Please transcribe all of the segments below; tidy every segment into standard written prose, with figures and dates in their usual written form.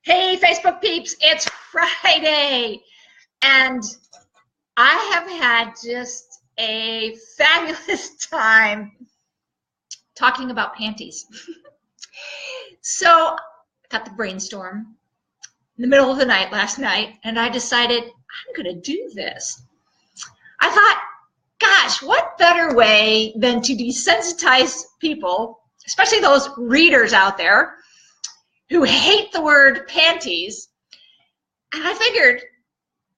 Hey, Facebook peeps, it's Friday, and I have had just a fabulous time talking about panties. So I got the brainstorm in the middle of the night last night, and I decided I'm going to do this. I thought, gosh, what better way than to desensitize people, especially those readers out there who hate the word panties. And I figured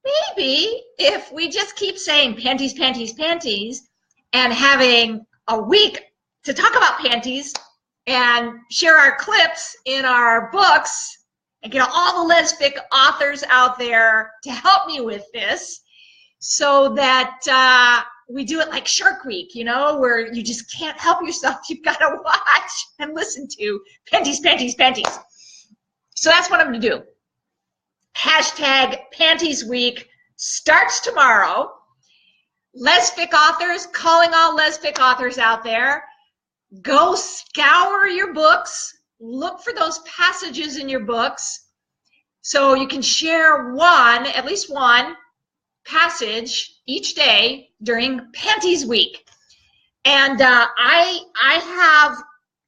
maybe if we just keep saying panties, panties, panties, and having a week to talk about panties and share our clips in our books and get all the lesbic authors out there to help me with this, so that we do it like Shark Week, you know, where you just can't help yourself. You've got to watch and listen to panties, panties, panties. So that's what I'm going to do. Hashtag Panties Week starts tomorrow. Lesbic authors, calling all lesbic authors out there, go scour your books, look for those passages in your books so you can share at least one passage each day during Panties Week. And I have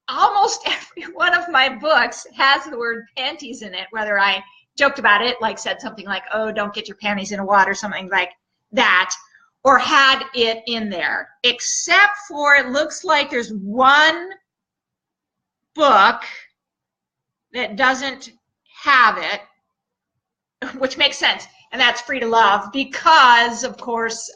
almost every one of my books has the word panties in it, whether I joked about it, like said something like, oh, don't get your panties in a wad or something like that, or had it in there, except for it looks like there's one book that doesn't have it, which makes sense, and that's Free to Love, because, of course,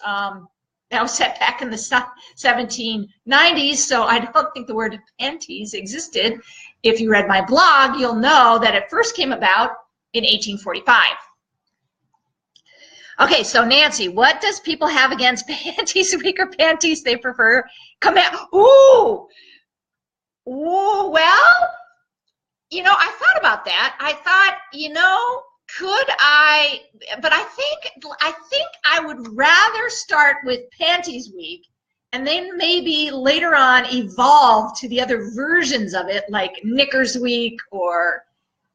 that was set back in the 1790s, so I don't think the word panties existed. If you read my blog, you'll know that it first came about in 1845. Okay, so Nancy, what does people have against Panties Week or panties they prefer? Ooh, well, you know, I thought about that. I thought, you know, but I think I would rather start with Panties Week and then maybe later on evolve to the other versions of it, like Knickers Week or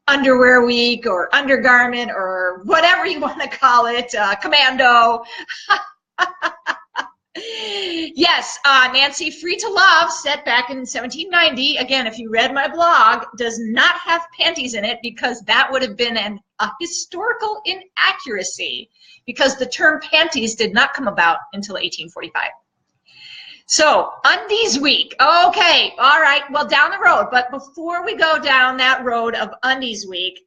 Underwear Week or Undergarment or whatever you want to call it, Commando. Yes, Nancy, Free to Love, set back in 1790. Again, if you read my blog, does not have panties in it because that would have been a historical inaccuracy, because the term panties did not come about until 1845. So, Undies Week. Okay, all right, well, down the road. But before we go down that road of Undies Week,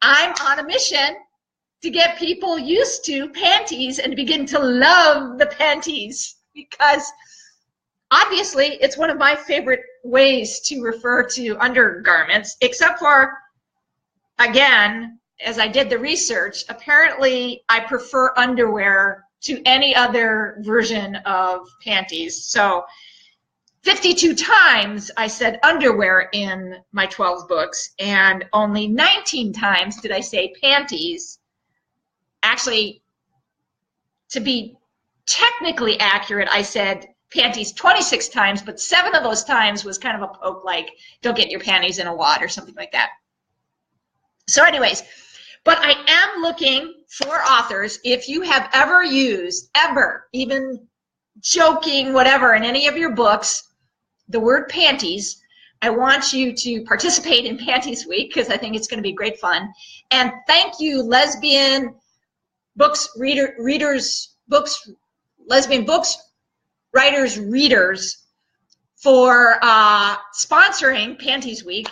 I'm on a mission to get people used to panties and to begin to love the panties, because obviously it's one of my favorite ways to refer to undergarments, except for, again, as I did the research, apparently I prefer underwear to any other version of panties. So 52 times I said underwear in my 12 books, and only 19 times did I say panties. Actually, to be technically accurate, I said panties 26 times, but 7 of those times was kind of a poke, like, don't get your panties in a wad or something like that. So anyways, but I am looking for authors, if you have ever used, even joking, whatever, in any of your books, the word panties, I want you to participate in Panties Week, because I think it's going to be great fun. And thank you, lesbian books lesbian books writers readers, for sponsoring Panties Week.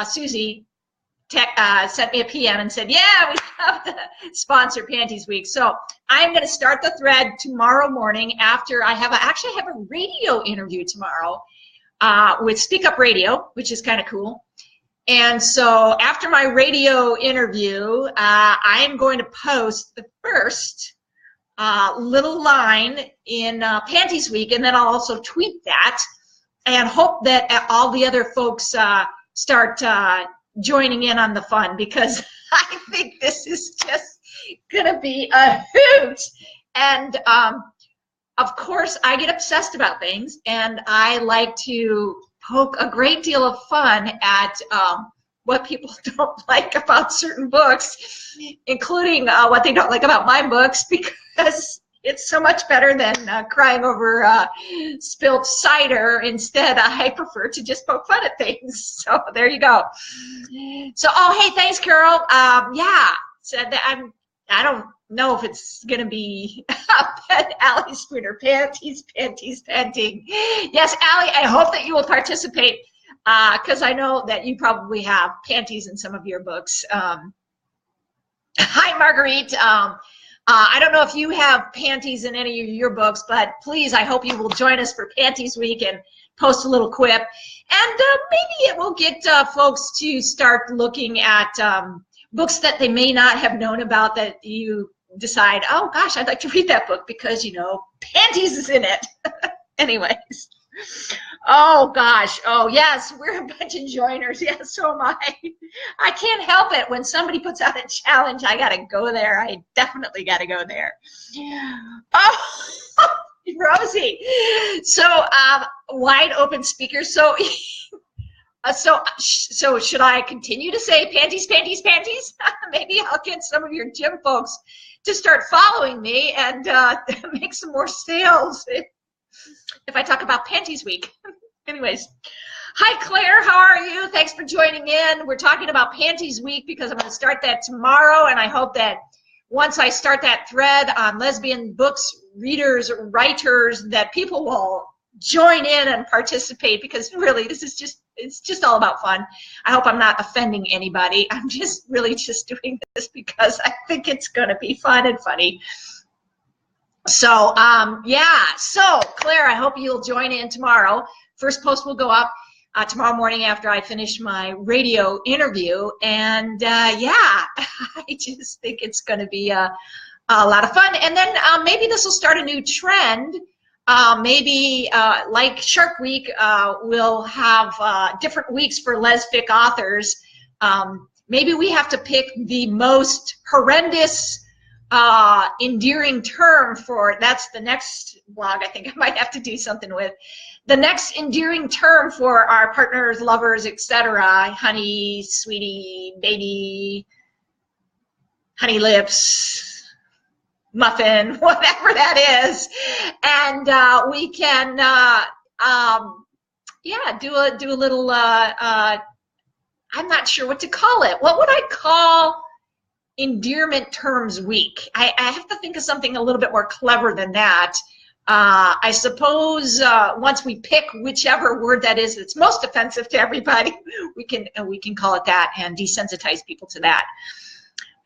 Susie sent me a PM and said, yeah, we have to sponsor Panties Week. So I'm going to start the thread tomorrow morning after I have actually have a radio interview tomorrow with Speak Up Radio, which is kind of cool. And so after my radio interview, I am going to post the first little line in Panties Week, and then I'll also tweet that and hope that all the other folks start joining in on the fun, because I think this is just going to be a hoot. And of course, I get obsessed about things, and I like to poke a great deal of fun at what people don't like about certain books, including what they don't like about my books, because it's so much better than crying over spilled cider. Instead, I prefer to just poke fun at things. So there you go. So, oh, hey, thanks, Carol. Yeah, said that I don't know if it's going to be Allie Spooner, panties, panting. Yes, Allie, I hope that you will participate because I know that you probably have panties in some of your books. Hi, Marguerite. I don't know if you have panties in any of your books, but please, I hope you will join us for Panties Week and post a little quip. And maybe it will get folks to start looking at books that they may not have known about that you decide, oh gosh, I'd like to read that book because, you know, panties is in it. Anyways. Oh gosh. Oh yes, we're a bunch of joiners. Yes, so am I. I can't help it. When somebody puts out a challenge, I gotta go there. I definitely gotta go there. Oh, Rosie. So wide open speakers. So so should I continue to say panties, panties, panties? Maybe I'll get some of your gym folks to start following me and make some more sales if I talk about Panties Week. Anyways, hi Claire, how are you? Thanks for joining in. We're talking about Panties Week because I'm going to start that tomorrow, and I hope that once I start that thread on lesbian books, readers, writers, that people will join in and participate, because really this is it's just all about fun. I hope I'm not offending anybody. I'm just really just doing this because I think it's going to be fun and funny. So yeah, so Claire, I hope you'll join in tomorrow. First post will go up tomorrow morning after I finish my radio interview, and yeah, I just think it's going to be a lot of fun. And then maybe this will start a new trend. Maybe like Shark Week, we'll have different weeks for lesfic authors. Maybe we have to pick the most horrendous endearing term for, that's the next blog I think I might have to do something with. The next endearing term for our partners, lovers, etc. Honey, sweetie, baby, honey lips, muffin, whatever that is. And we can, yeah, do a little, I'm not sure what to call it. What would I call Endearment Terms Week? I have to think of something a little bit more clever than that. I suppose once we pick whichever word that is that's most offensive to everybody, we can call it that and desensitize people to that.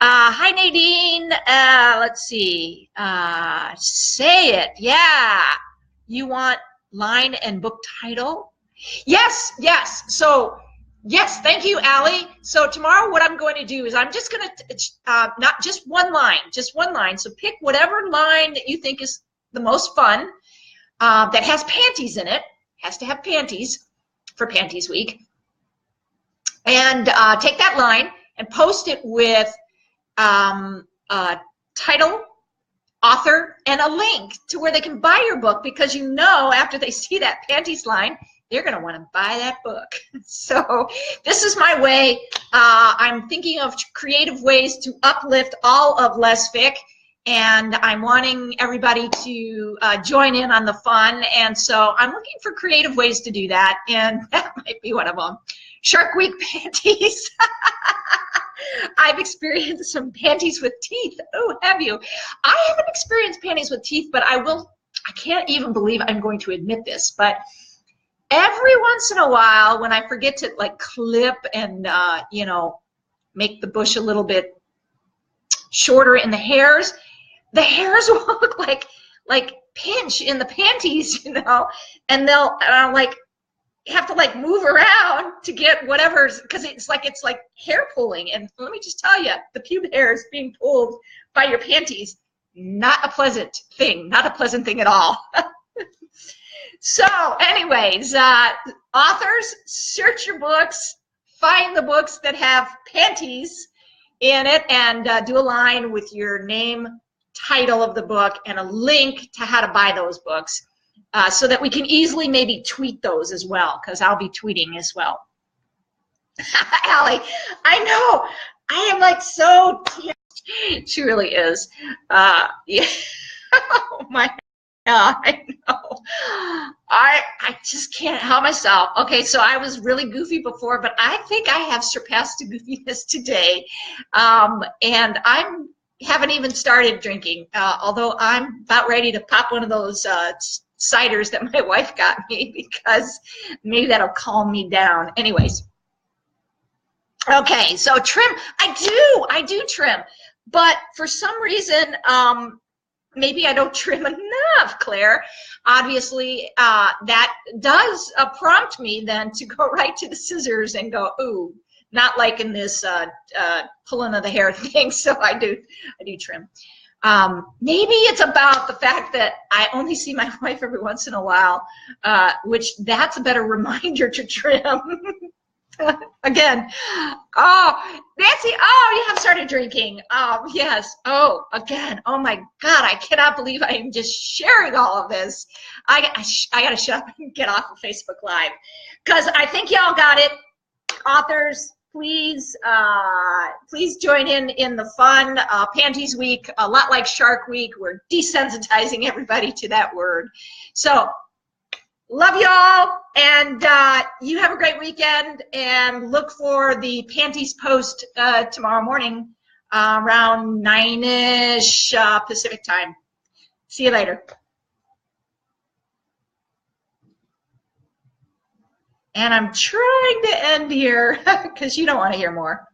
Hi Nadine. Let's see. Say it. Yeah. You want line and book title? Yes. Yes. So. Yes, thank you, Allie. So tomorrow what I'm going to do is I'm just going to, not just one line. So pick whatever line that you think is the most fun, that has panties in it, has to have panties for Panties Week, and take that line and post it with title, author, and a link to where they can buy your book, because you know after they see that panties line, they're going to want to buy that book. So this is my way. I'm thinking of creative ways to uplift all of lesfic, and I'm wanting everybody to join in on the fun. And so I'm looking for creative ways to do that, and that might be one of them. Shark Week panties. I've experienced some panties with teeth. Oh, have you? I haven't experienced panties with teeth, but I can't even believe I'm going to admit this, but every once in a while, when I forget to like clip and you know, make the bush a little bit shorter in the hairs will look like pinch in the panties, you know, and they'll like have to like move around to get whatever's, because it's like hair pulling. And let me just tell you, the pube hair is being pulled by your panties. Not a pleasant thing. Not a pleasant thing at all. So anyways, authors, search your books, find the books that have panties in it, and do a line with your name, title of the book, and a link to how to buy those books, so that we can easily maybe tweet those as well, because I'll be tweeting as well. Allie, I know. I am like so. She really is. Yeah. Oh my God, I know. I just can't help myself. Okay, so I was really goofy before, but I think I have surpassed the goofiness today, and I'm haven't even started drinking. Although I'm about ready to pop one of those ciders that my wife got me because maybe that'll calm me down. Anyways. Okay, so trim, I do trim, but for some reason, maybe I don't trim enough, Claire. Obviously, that does prompt me then to go right to the scissors and go, ooh, not liking this pulling of the hair thing, so I do trim. Maybe it's about the fact that I only see my wife every once in a while, which that's a better reminder to trim. Again, oh, Nancy, oh, you have started drinking. Yes, oh, again, oh my God, I cannot believe I am just sharing all of this. I got to shut up and get off of Facebook Live because I think y'all got it. Authors, please, please join in the fun. Panties Week, a lot like Shark Week. We're desensitizing everybody to that word. So, love y'all, and you have a great weekend, and look for the Panties post tomorrow morning around 9-ish Pacific time. See you later. And I'm trying to end here because you don't want to hear more.